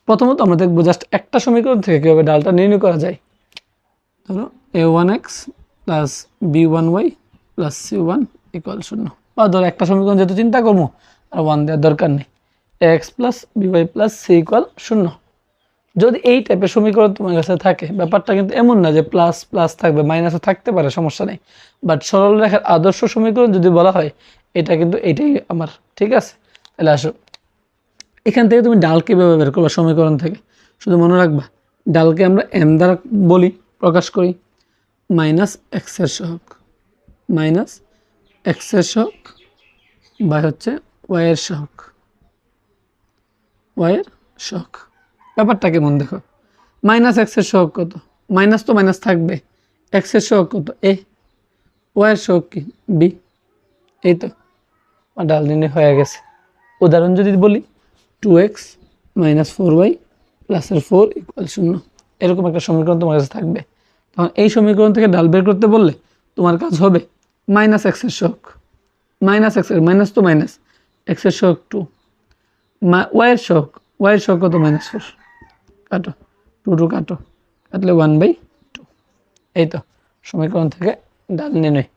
প্রথমত আমরা দেখবো জাস্ট একটা সমীকরণ থেকে কীভাবে ডালটা নির্ণয় করা যায়। ধরো a1x plus b1y plus c1 equal 0, বা ধরো একটা সমীকরণ যেহেতু চিন্তা করবো আর 1 দেওয়ার দরকার নেই, ax plus by plus c equal 0। যদি এই টাইপের সমীকরণ তোমার কাছে থাকে, ব্যাপারটা কিন্তু এমন না যে প্লাস প্লাস থাকবে, মাইনাসও থাকতে পারে, সমস্যা নেই, বাট সরল রেখার আদর্শ সমীকরণ যদি বলা হয় এটা কিন্তু এইটাই আমার, ঠিক আছে। তাহলে আসো এখান থেকে তুমি ডাল কীভাবে বের করবা সমীকরণ থেকে, শুধু মনে রাখবা ডালকে আমরা এম দ্বারা বলি, প্রকাশ করি, মাইনাস এক্সের সহগ, মাইনাস এক্সের সহগ বা হচ্ছে ওয়াইয়ের সহগ, ওয়াইয়ের সহগ। ব্যাপারটা কেমন দেখো, মাইনাস এক্সের সহগ কত, মাইনাস তো মাইনাস থাকবে, এক্সের সহগ কত এ, ওয়াইয়ের সহগ কি বি, এই তো ডাল নির্ণয় হয়ে গেছে। উদাহরণ যদি বলি 2x মাইনাস 4y প্লাসের 4 ইকুয়াল 0, এরকম একটা সমীকরণ তোমার কাছে থাকবে। তখন এই সমীকরণ থেকে ডাল বের করতে বললে তোমার কাজ হবে মাইনাস এক্সের সহগ, মাইনাস এক্সের মাইনাস তো মাইনাস, এক্সের সহগ 2, ওয়াইয়ের সহগ, ওয়াইয়ের সহগ কত মাইনাস 4, কাটো 2 কাটো, কাটলে 1/2, এই তো সমীকরণ থেকে ডাল নির্ণয়।